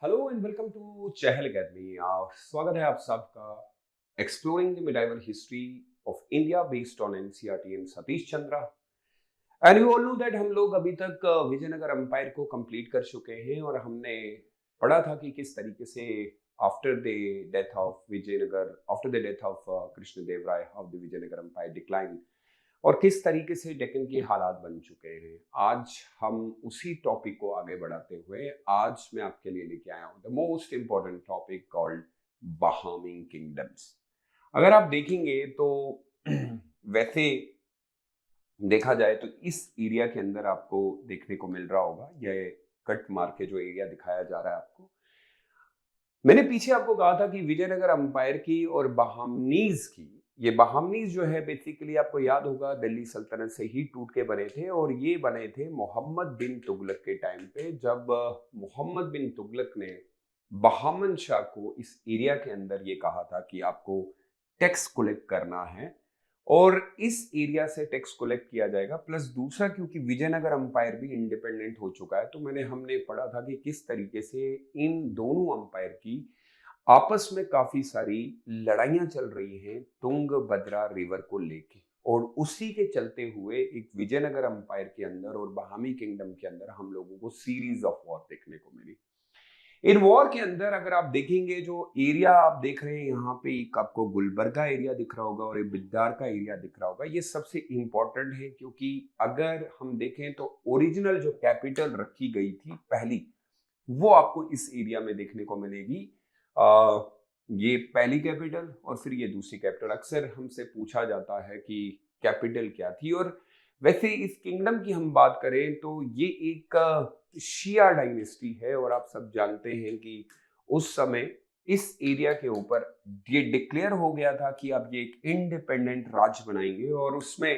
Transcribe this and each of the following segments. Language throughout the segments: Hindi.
Hello and welcome to Chahal academy. स्वागत है आप सबका exploring the medieval history of India based on NCERT and Satish Chandra. And you all know that हम लोग अभी तक विजयनगर एम्पायर को कंप्लीट कर चुके हैं और हमने पढ़ा था कि किस तरीके से after the death of Vijayanagar, after the death of Krishnadev Raya of the Vijayanagar empire decline, और किस तरीके से डेक्कन के हालात बन चुके हैं। आज हम उसी टॉपिक को आगे बढ़ाते हुए आज मैं आपके लिए लेके आया हूं the most important topic called बहामिंग किंगडम्स। अगर आप देखेंगे तो वैसे देखा जाए तो इस एरिया के अंदर आपको देखने को मिल रहा होगा, यह कट मार के जो एरिया दिखाया जा रहा है आपको, मैंने पीछे आपको कहा था कि विजयनगर अंपायर की और बहामनीज की, ये बहामनीज जो है बेसिकली आपको याद होगा दिल्ली सल्तनत से ही टूट के बने थे और ये बने थे मोहम्मद बिन तुगलक के टाइम पे, जब मोहम्मद बिन तुगलक ने बहामन शाह को इस एरिया के अंदर ये कहा था कि आपको टैक्स कलेक्ट करना है और इस एरिया से टैक्स कलेक्ट किया जाएगा। प्लस दूसरा, क्योंकि विजयनगर अंपायर भी इंडिपेंडेंट हो चुका है, तो हमने पढ़ा था कि किस तरीके से इन दोनों अंपायर की आपस में काफी सारी लड़ाइयां चल रही हैं तुंगभद्रा रिवर को लेके, और उसी के चलते हुए एक विजयनगर अंपायर के अंदर और बहामी किंगडम के अंदर हम लोगों को सीरीज ऑफ वॉर देखने को मिली। इन वॉर के अंदर अगर आप देखेंगे, जो एरिया आप देख रहे हैं यहाँ पे, एक आपको गुलबर्गा एरिया दिख रहा होगा और एक बिद्दार का एरिया दिख रहा होगा, ये सबसे इंपॉर्टेंट है क्योंकि अगर हम देखें तो ओरिजिनल जो कैपिटल रखी गई थी पहली, वो आपको इस एरिया में देखने को मिलेगी। ये पहली कैपिटल और फिर ये दूसरी कैपिटल। अक्सर हमसे पूछा जाता है कि कैपिटल क्या थी, और वैसे इस किंगडम की हम बात करें तो ये एक शिया डायनेस्टी है और आप सब जानते हैं कि उस समय इस एरिया के ऊपर ये डिक्लेयर हो गया था कि अब ये एक इंडिपेंडेंट राज्य बनाएंगे और उसमें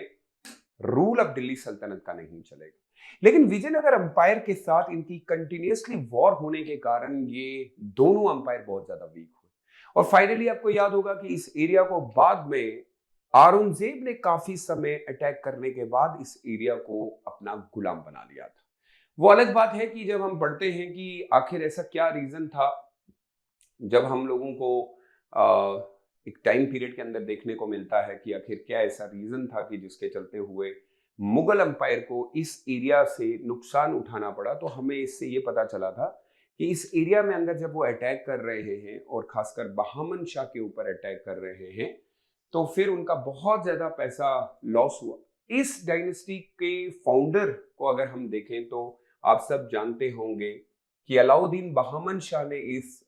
रूल अब दिल्ली सल्तनत का नहीं चलेगा। लेकिन विजयनगर अंपायर के साथ इनकी कंटिन्यूअसली वॉर होने के कारण ये दोनों अंपायर बहुत ज्यादा वीक हुए और फाइनली आपको याद होगा कि इस एरिया को बाद में औरंगजेब ने काफी समय अटैक करने के बाद इस एरिया को अपना गुलाम बना लिया था। वो अलग बात है कि जब हम पढ़ते हैं कि आखिर ऐसा क्या रीजन था, जब हम लोगों को एक टाइम पीरियड के अंदर देखने को मिलता है कि आखिर क्या ऐसा रीजन था कि जिसके चलते हुए मुगल अंपायर को इस एरिया से नुकसान उठाना पड़ा, तो हमें इससे ये पता चला था कि इस एरिया में अंदर जब वो अटैक कर रहे हैं और खासकर बहामन शाह के ऊपर अटैक कर रहे हैं, तो फिर उनका बहुत ज्यादा पैसा लॉस हुआ। इस डायनेस्टी के फाउंडर को अगर हम देखें तो आप सब जानते होंगे कि अलाउद्दीन बहामन शाह ने इस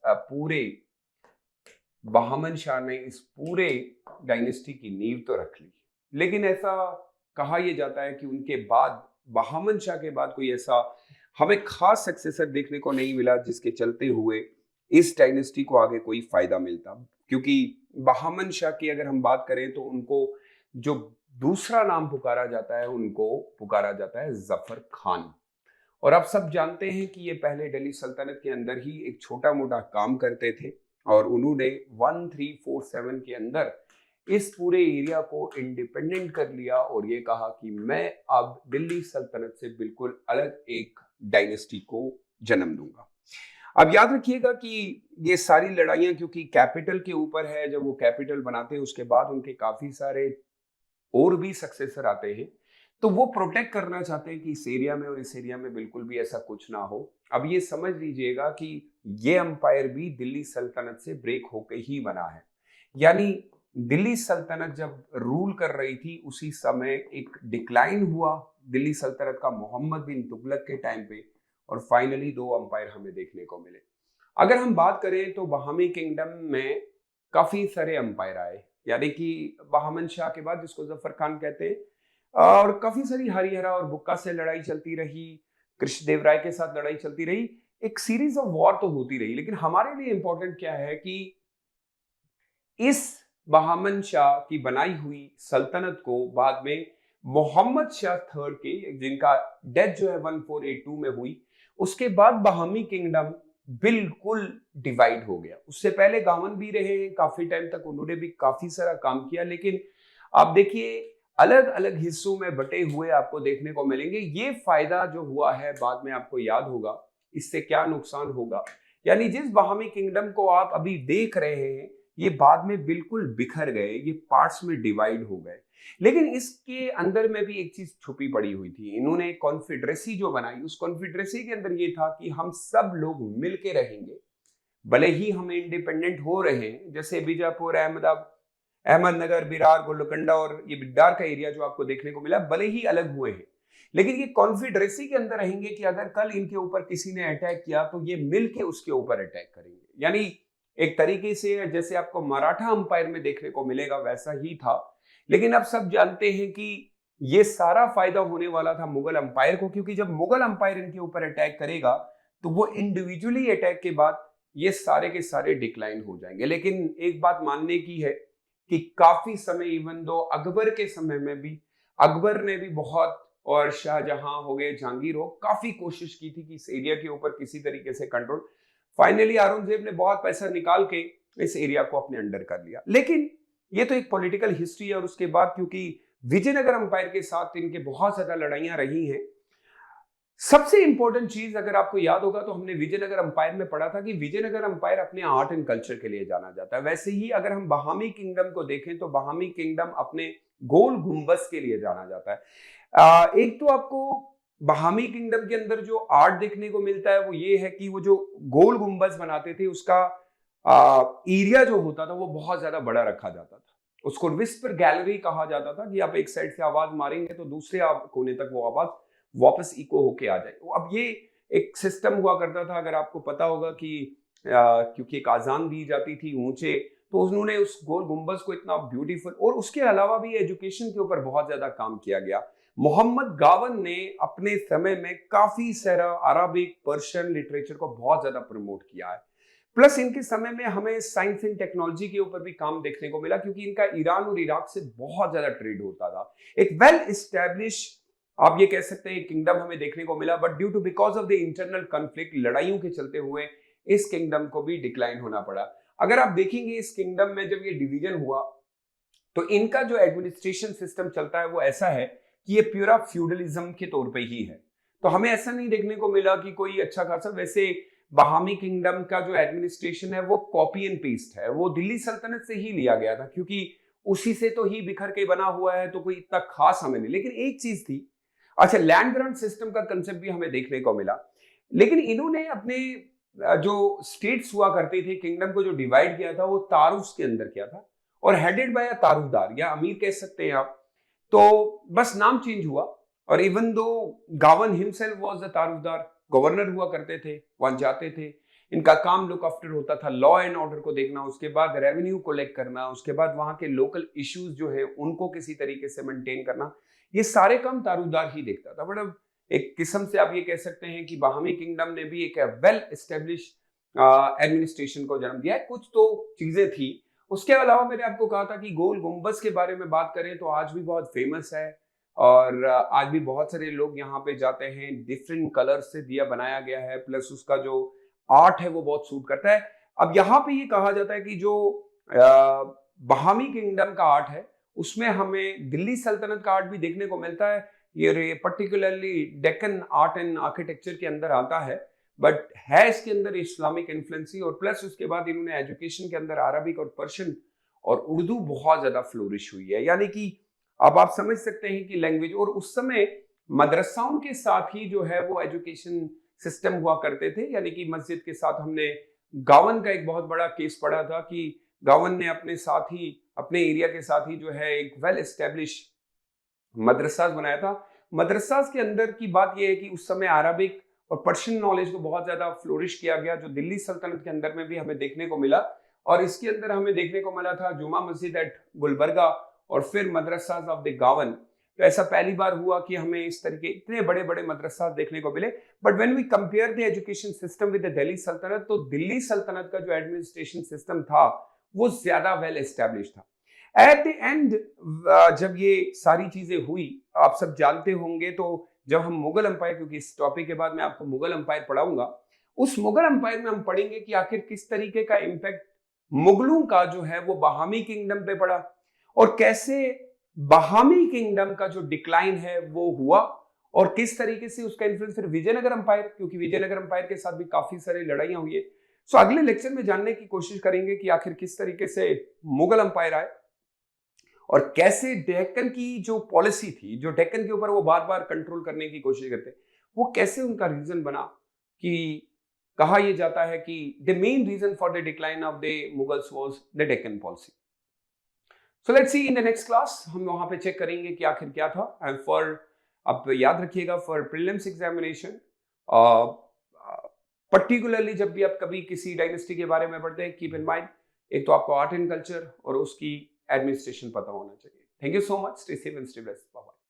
पूरे डायनेस्टी की नींव तो रख ली, लेकिन ऐसा कहा यह जाता है कि उनके बाद, बहामन शाह के बाद, कोई ऐसा हमें खास सक्सेसर देखने को नहीं मिला जिसके चलते हुए इस डायनेस्टी को आगे कोई फायदा मिलता। क्योंकि बहामन शाह की अगर हम बात करें तो उनको जो दूसरा नाम पुकारा जाता है, उनको पुकारा जाता है जफर खान। और आप सब जानते हैं कि ये पहले दिल्ली सल्तनत के अंदर ही एक छोटा मोटा काम करते थे और उन्होंने 1347 के अंदर इस पूरे एरिया को इंडिपेंडेंट कर लिया और ये कहा कि मैं अब दिल्ली सल्तनत से बिल्कुल अलग एक डायनेस्टी को जन्म दूंगा। अब याद रखिएगा कि ये सारी लड़ाइयां क्योंकि कैपिटल के ऊपर है, जब वो कैपिटल बनाते हैं उसके बाद उनके काफी सारे और भी सक्सेसर आते हैं, तो वो प्रोटेक्ट करना चाहते हैं कि इस एरिया में और इस एरिया में बिल्कुल भी ऐसा कुछ ना हो। अब ये समझ लीजिएगा कि ये अंपायर भी दिल्ली सल्तनत से ब्रेक होकर ही बना है। यानी दिल्ली सल्तनत जब रूल कर रही थी उसी समय एक डिक्लाइन हुआ दिल्ली सल्तनत का मोहम्मद बिन तुगलक के टाइम पे, और फाइनली दो अंपायर हमें देखने को मिले। अगर हम बात करें तो बहामी किंगडम में काफी सारे अंपायर आए, यानी कि बहामन शाह के बाद, जिसको जफर खान कहते हैं, और काफी सारी हरिहरा और बुक्का से लड़ाई चलती रही, कृष्णदेव राय के साथ लड़ाई चलती रही, एक सीरीज ऑफ वॉर तो होती रही। लेकिन हमारे लिए इंपॉर्टेंट क्या है कि इस बहामन शाह की बनाई हुई सल्तनत को बाद में मोहम्मद शाह थर्ड के, जिनका डेथ जो है 1482 में हुई, उसके बाद बहामी किंगडम बिल्कुल डिवाइड हो गया। उससे पहले गावन भी रहे हैं काफी टाइम तक, उन्होंने भी काफी सारा काम किया, लेकिन आप देखिए अलग अलग हिस्सों में बटे हुए आपको देखने को मिलेंगे। ये फायदा जो हुआ है बाद में आपको याद होगा, इससे क्या नुकसान होगा। यानी जिस बहामी किंगडम को आप अभी देख रहे हैं ये बाद में बिल्कुल बिखर गए, ये पार्ट्स में डिवाइड हो गए। लेकिन इसके अंदर में भी एक चीज छुपी पड़ी हुई थी। इन्होंने एक कॉन्फेडरेसी जो बनाई, उस कॉन्फेडरेसी के अंदर ये था कि हम सब लोग मिलके रहेंगे, भले ही हम इंडिपेंडेंट हो रहे हैं, जैसे बीजापुर, अहमदनगर, बिरार, गोलकोंडा और ये बिड्डार का एरिया जो आपको देखने को मिला, भले ही अलग हुए हैं, लेकिन ये कॉन्फेडरेसी के अंदर रहेंगे कि अगर कल इनके ऊपर किसी ने अटैक किया तो ये मिलके उसके ऊपर अटैक करेंगे। यानी एक तरीके से जैसे आपको मराठा अंपायर में देखने को मिलेगा वैसा ही था। लेकिन अब सब जानते हैं कि ये सारा फायदा होने वाला था मुगल अंपायर को, क्योंकि जब मुगल अंपायर इनके ऊपर अटैक करेगा तो वो इंडिविजुअली अटैक के बाद ये सारे के सारे डिक्लाइन हो जाएंगे। लेकिन एक बात मानने की है कि काफी समय, इवन दो अकबर के समय में भी, अकबर ने भी बहुत, और शाहजहां हो गए, जहांगीर हो, काफी कोशिश की थी कि इस एरिया के ऊपर किसी तरीके से कंट्रोल। फाइनली औरंगजेब ने बहुत पैसा निकाल के इस एरिया को अपने अंडर कर लिया। लेकिन ये तो एक पॉलिटिकल हिस्ट्री है। और उसके बाद क्योंकि विजयनगर अंपायर के साथ इनके बहुत ज्यादा लड़ाइयां रही हैं, सबसे इंपॉर्टेंट चीज अगर आपको याद होगा तो हमने विजयनगर अंपायर में पढ़ा था कि विजयनगर अंपायर अपने आर्ट एंड कल्चर के लिए जाना जाता है। वैसे ही अगर हम बहामी किंगडम को देखें तो बहामी किंगडम अपने गोल गुंबज के लिए जाना जाता है। एक तो आपको बहामी किंगडम के अंदर जो आर्ट देखने को मिलता है वो ये है कि वो जो गोल गुंबज बनाते थे उसका एरिया जो होता था वो बहुत ज्यादा बड़ा रखा जाता था। उसको विस्पर गैलरी कहा जाता था कि आप एक साइड से आवाज मारेंगे तो दूसरे कोने तक वो आवाज वापस इको होके आ जाए। अब ये एक सिस्टम हुआ करता था, अगर आपको पता होगा कि क्योंकि एक आजान दी जाती थी ऊंचे, तो उन्होंने उस गोल गुंबज को इतना ब्यूटीफुल, और उसके अलावा भी एजुकेशन के ऊपर बहुत ज्यादा काम किया गया। मोहम्मद गावन ने अपने समय में काफी सारा अरबिक, पर्शियन लिटरेचर को बहुत ज्यादा प्रमोट किया है। प्लस इनके समय में हमें साइंस एंड टेक्नोलॉजी के ऊपर भी काम देखने को मिला, क्योंकि इनका ईरान और इराक से बहुत ज्यादा ट्रेड होता था। एक वेल इस्टेब्लिश, आप ये कह सकते हैं, किंगडम हमें देखने को मिला। But due to because of the internal conflict, लड़ाइयों के चलते हुए इस किंगडम को भी डिक्लाइन होना पड़ा। अगर आप देखेंगे इस किंगडम में जब ये डिवीजन हुआ तो इनका जो एडमिनिस्ट्रेशन सिस्टम चलता है वो ऐसा है कि ये प्यूरा फ्यूडलिज्म के तौर पे ही है। तो हमें ऐसा नहीं देखने को मिला कि कोई अच्छा खासा, वैसे बहामी किंगडम का जो एडमिनिस्ट्रेशन है वो कॉपी एंड पेस्ट है, वो दिल्ली सल्तनत से ही लिया गया था, क्योंकि उसी से तो ही बिखर के बना हुआ है, तो कोई इतना खास हमें नहीं। लेकिन एक चीज थी, अच्छा, लैंड ग्रांट सिस्टम का कंसेप्ट भी हमें देखने को मिला। लेकिन इन्होंने अपने जो स्टेट्स हुआ करते थे, किंगडम को जो डिवाइड किया था वो तारुफ के अंदर किया था, और हेडेड बाय अ तारुफदार या अमीर कह सकते हैं आप। तो बस नाम चेंज हुआ, और इवन दो गावन हिमसेल्फ वाज द तारुफदार, गवर्नर हुआ करते थे, वहां जाते थे, इनका काम लुक आफ्टर होता था, लॉ एंड ऑर्डर को देखना, उसके बाद रेवेन्यू कलेक्ट करना, उसके बाद वहां के लोकल इश्यूज जो है उनको किसी तरीके से मेंटेन करना, ये सारे काम तारुफदार ही देखता था। बट एक किस्म से आप ये कह सकते हैं कि बहामी किंगडम ने भी एक वेल एस्टेब्लिश एडमिनिस्ट्रेशन को जन्म दिया है। कुछ तो चीजें थी। उसके अलावा मैंने आपको कहा था कि गोल गुंबज के बारे में बात करें तो आज भी बहुत फेमस है, और आज भी बहुत सारे लोग यहाँ पे जाते हैं। डिफरेंट कलर से दिया बनाया गया है, प्लस उसका जो आर्ट है वो बहुत सूट करता है। अब यहाँ पे ये कहा जाता है कि जो बहामी किंगडम का आर्ट है उसमें हमें दिल्ली सल्तनत का आर्ट भी देखने को मिलता है। ये particularly Deccan art and architecture के अंदर आता है, बट है इसके अंदर इस्लामिक इन्फ्लुएंस ही, और प्लस उसके बाद इन्होंने एजुकेशन के अंदर अरबिक और पर्शियन और उर्दू बहुत ज्यादा फ्लोरिश हुई है। यानी कि अब आप समझ सकते हैं कि लैंग्वेज, और उस समय मदरसाओं के साथ ही जो है वो एजुकेशन सिस्टम हुआ करते थे। यानी कि मस्जिद के साथ हमने गावन का एक बहुत बड़ा केस पढ़ा था कि गावन ने अपने साथ ही, अपने एरिया के साथ ही जो है एक वेल एस्टेब्लिश मदरसाज बनाया था। मदरसाज के अंदर की बात यह है कि उस समय अरबिक और पर्शियन नॉलेज को बहुत ज्यादा फ्लोरिश किया गया, जो दिल्ली सल्तनत के अंदर में भी हमें देखने को मिला। और इसके अंदर हमें देखने को मिला था जुमा मस्जिद एट गुलबर्गा और फिर मदरसाज ऑफ द गावन। तो ऐसा पहली बार हुआ कि हमें इस तरीके इतने बड़े बड़े मदरसा देखने को मिले। But when we compare the education system with the Delhi Sultanat, तो दिल्ली सल्तनत का जो एडमिनिस्ट्रेशन सिस्टम था वो ज्यादा वेल एस्टेब्लिश था। एट द एंड जब ये सारी चीजें हुई, आप सब जानते होंगे, तो जब हम मुगल अंपायर, क्योंकि इस टॉपिक के बाद मैं आपको मुगल अंपायर पढ़ाऊंगा, उस मुगल अंपायर में हम पढ़ेंगे कि आखिर किस तरीके का इंपैक्ट मुगलों का जो है वो बहामी किंगडम पे पड़ा, और कैसे बहामी किंगडम का जो डिक्लाइन है वो हुआ, और किस तरीके से उसका इन्फ्लुएंस फिर विजयनगर अंपायर, क्योंकि विजयनगर अंपायर के साथ भी काफी सारी लड़ाइयां हुई है, सो अगले लेक्चर में जानने की कोशिश करेंगे कि आखिर किस तरीके से मुगल अंपायर आए और कैसे डेक्कन की जो पॉलिसी थी, जो डेक्कन के ऊपर वो बार बार कंट्रोल करने की कोशिश करते, वो कैसे उनका रीजन बना कि कहा यह जाता है कि the main reason for the decline of the Mughals was the Deccan policy. So let's see in the next class, हम वहां पे चेक करेंगे कि आखिर क्या था। एंड फॉर, अब याद रखिएगा, फॉर प्रीलिम्स एग्जामिनेशन, पर्टिकुलरली जब भी आप कभी किसी डायनेस्टी के बारे में पढ़ते हैं, कीप इन माइंड, एक तो आपको आर्ट एंड कल्चर और उसकी एडमिनिस्ट्रेशन पता होना चाहिए। Thank you so much, stay safe and stay blessed, bye bye.